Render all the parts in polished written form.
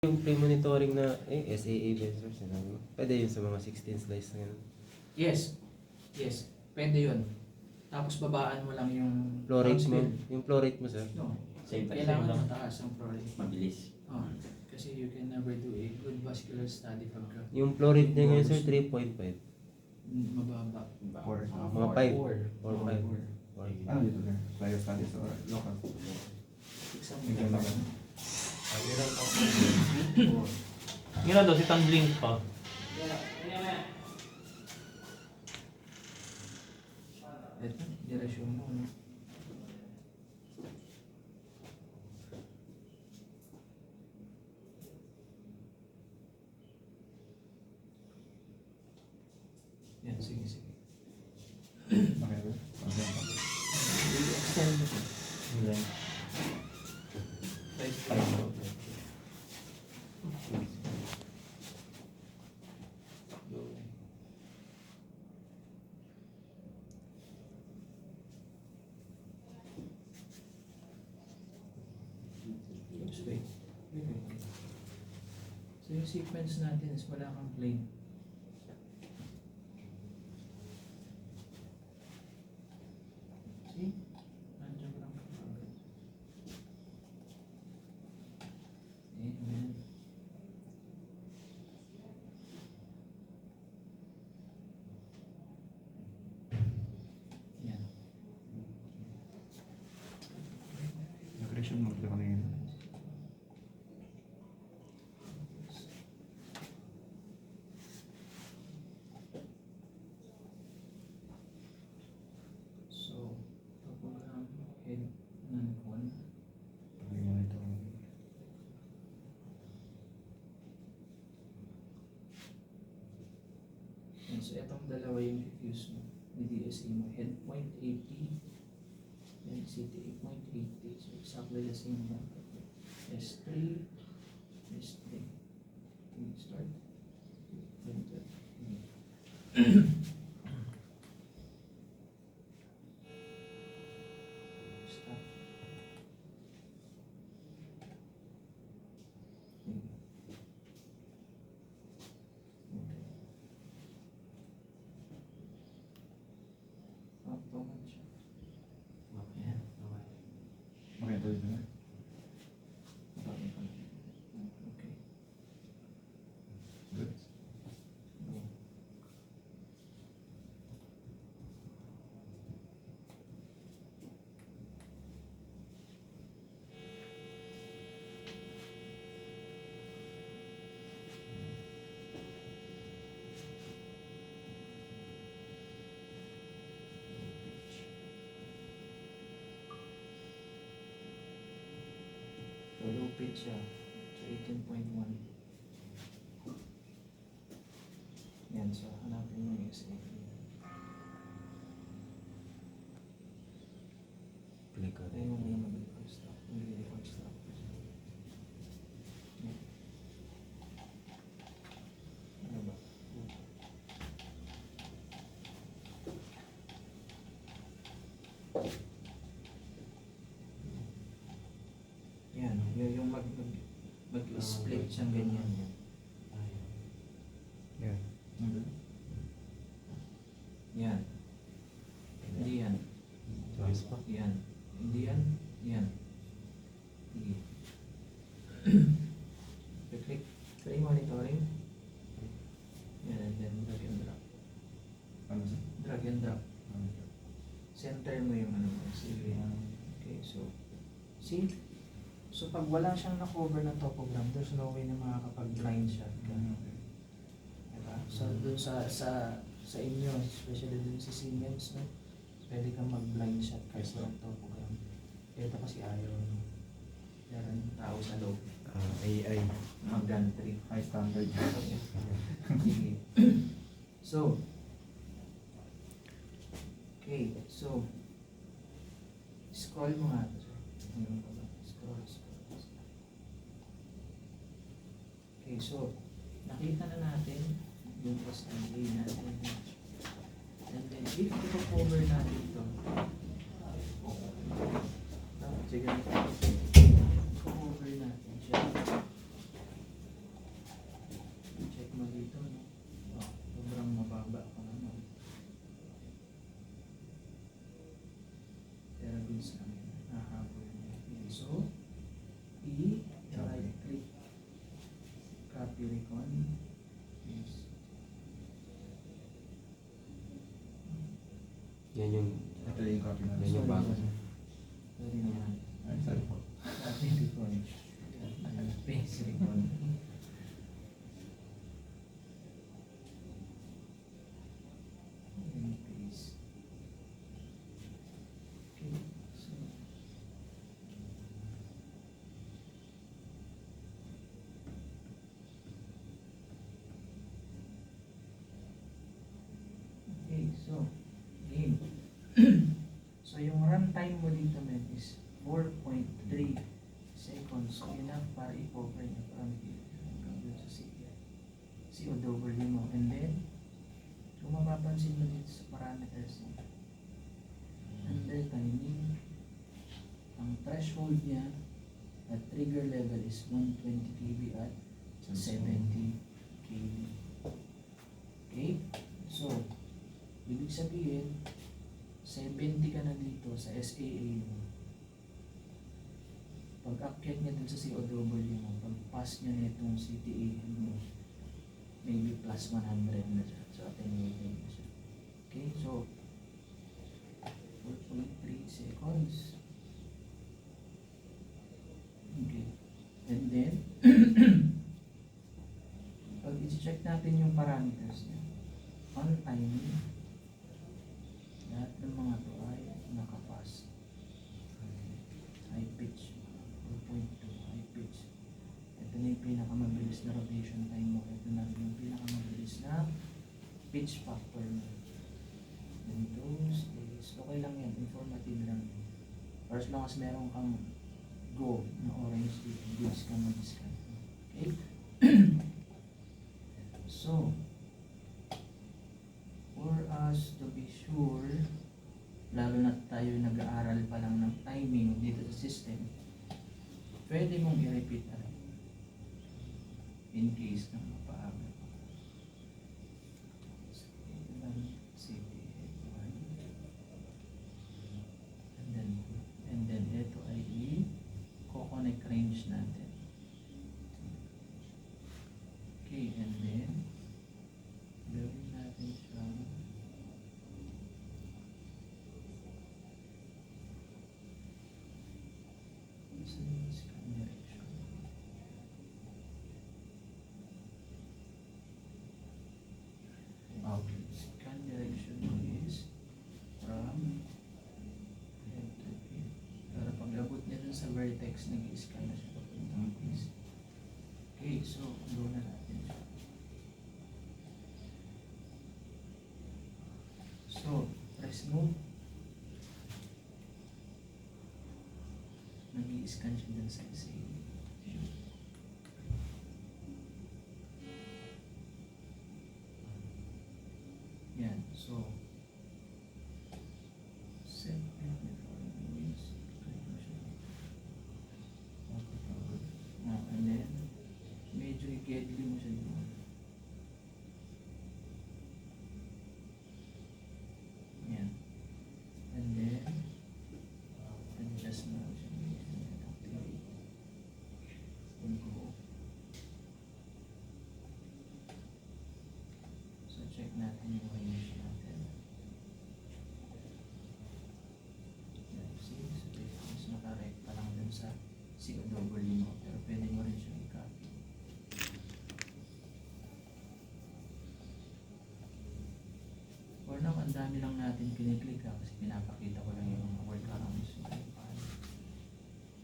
Yung pre-monitoring na SAA sensor, sinabi mo. Pwede yun sa mga 16 slice na yun. Yes. Yes. Pwede yun. Tapos babaan mo lang yung Flow rate mo. speed. Yung flow rate mo, sir. No. Same time. Kailangan mataas ang flow rate. Mabilis. Oh, kasi you can never do a good vascular study pagka Yung flow rate niya ngayon, sir, 3.5. mababa. Four. Mga 5. Four. Or 5. Ano dito sir? Flyer studies or local? Exam Medyo naman. Yun na daw, si Tangling pa. Ito, dirasyon mo, no? Yan, sige, sige. Okay sir? Okay. Extend mo. Yun. Just wait. Wait. So yung sequence natin is wala kang plane. See? Nandiyan lang kapag. Amen. Yan. Nag-resume mo ito kanina. So, program head non-con. Pagay mo ito. And so, itong dalawa yung diffuse mo. Ni DSA mo. Head point 80. And CT 8.80. So, exactly the same lang. S3. S3. Okay, start. Enter. Stop. Okay. Automat siya. Okay. Okay, ito dito sir. Okay. Good. Go. So, low pitch siya. So, 18.1. Yan. So, hanapin mo yung SAP. Click on Tayo mo muna mag-record stop. Mag-record stop. Yan. Ano ba? Yan. Yung mag-split siyang ganyan. Yeah. Good. Yan. Hindi yan. Choice pa. Yan. Hindi yan. Yan. Sige. Click. Try monitoring. Yan. And then drag and drop. Ano sir? Drag and drop. Ano sir? Center mo yung ano mo. Sige. Okay. So, see? So, pag wala siyang na-cover ng topogram, there's no way na makakapag-blind shot ka. Okay. Diba? So, dun sa inyo, especially dun sa Siemens, no? Pwede kang mag-blind shot kasi ng topogram. Ito kasi ayaw, no? Meron tao sa loob. AI. Mag-gantry. High standard. Sige. So, okay. So, scroll mo nga. Scroll. Okay, so, nakita na natin yung SLA natin. And then, if i-cover natin ito, sige, i-cover natin siya. mo dito, no? Oh, sobrang mababa pa naman. Pero goods lang yun. Nahabol niya. Okay, so, right click. Copy recon. Yes. Yan yung, Ito yung copy na. yan yung bago. Sorry naman. Ay, sorry po. Copy recon. Paste recon. And paste. Okay, so okay, so game. So yung runtime mo dito men is 4.3 seconds. So enough para i-cover niya from here hanggang dun sa COW mo. And then, kung mapapansin mo dito sa parameters niya, under timing, ang threshold niya at trigger level is 120 kb at 70 kb. Okay? So, ibig sabihin, 70 ka na dito sa SAA mo. Pag-akyat niya dun sa COW mo, pag-pass niya na itong CTA mo, maybe plus 100 na siya. So, attenuated na siya. Okay, so 4.3 seconds. Okay. And then, pag i-check natin yung parameters niya, on timing, lahat ng mga to ay nakapass. High pitch, 4.2 high pitch. Ito na yung pinakamabilis na rotation time mo. Ito na yung pinakamabilis na pitch factor mo. And those is, okay lang yan, informative lang. For as long as meron kang go na orange dito, goods ka mag-scan. Okay? So, for us to be sure, lalo na tayo nag-aaral pa lang ng timing dito sa system, pwede mong i-repeat na rin in case na mapaaga. And then ito ay i-connect range natin. Okay, and then gawin natin siya scan direction. Okay, scan direction is from head to pin. Para pag abot niya dun sa vertex, nag-scan na siya papuntang place. Okay, so go na natin siya. So, press move. Nag-i-scan siya dun sa SA. Yan, so set and then medyo i-gedly mo siya doon. Yan. And then adjust na siya. Activate. And go. So check natin yung range natin. Yan. See, so mas nakarekta lang dun sa COW mo. Pero pwede mo rin siyang i-copy. For now, ang dami lang natin kiniklik kasi pinapakita ko lang yung mga workarounds.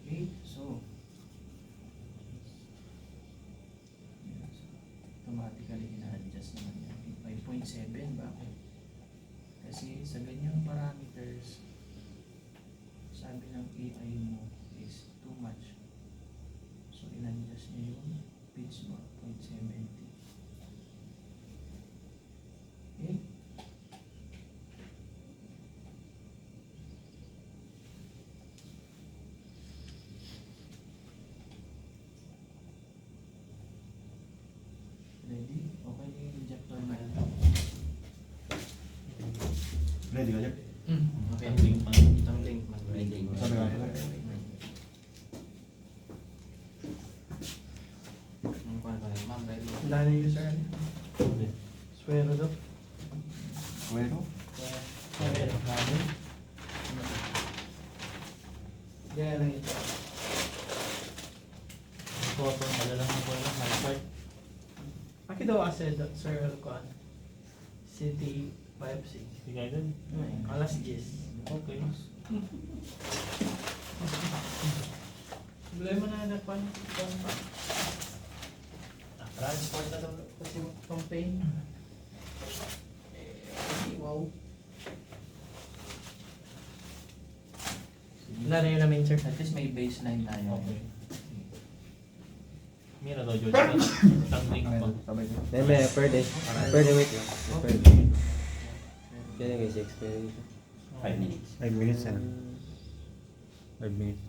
Okay, so automatically ina-adjust naman yan. 5.7, bakit? Kasi sa ganyang parameters, sabi ng AI mo is too much. So in-adjust niya yung pitch mo 0.70. Okay? Ready? Okay na yung injector na yan. Ready ka, Jeff? Okay. Tangling pa. Tangling man. Ready. Sabi ka pala. Ma'am, ready? Dahil yung user. Swero daw. Bueno. Swero. Gaya lang ito. Photo, malalang ako lang. My part. Aki daw ased, Sir Alcuan. City 5-6. Sige din. Alas 10. Okay. Problema na nagpan pa. Transport na daw kasi campaign. Wow. Wala na yun namin, sir. At least may baseline tayo. Okay. Mira daw, George. Tangling pa. Sabay ka. May per day. Per day, wait lang. Per day. Kaya nga guys, experience. 5 minutes. 5 minutes na. 5 minutes.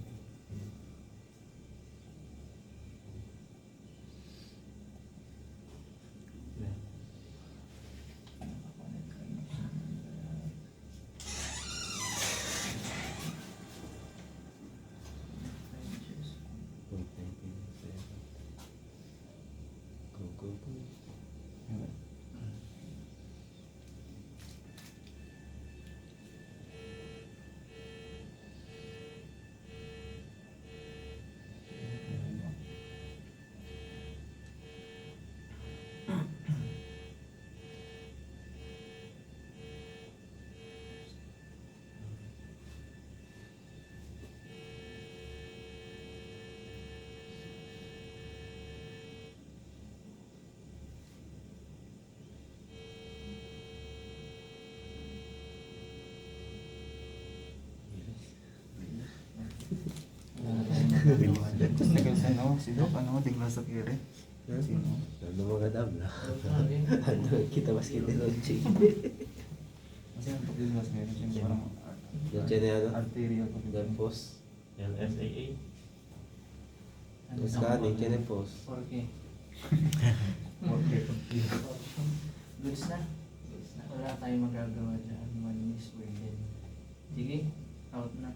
Go, go, go. Tapos nag-sa no, si Doc, ano, tingnan sa kere. Sino? Ano mga tabla? Ano, kita mas kita logic. Kasi ang pagdil mas meron siya parang Yung tiyan na ano? arterial ko. Dan post. LSAA. Yung scanning, tiyan na post. 4K. Okay. Goods na. Goods na. Wala tayong magagawa dyan. One is burden. Sige, out na.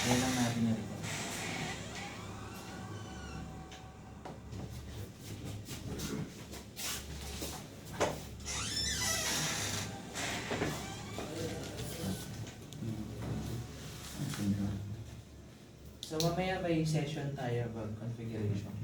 Kaya lang natin yan ito. So mamaya may session tayo about configuration.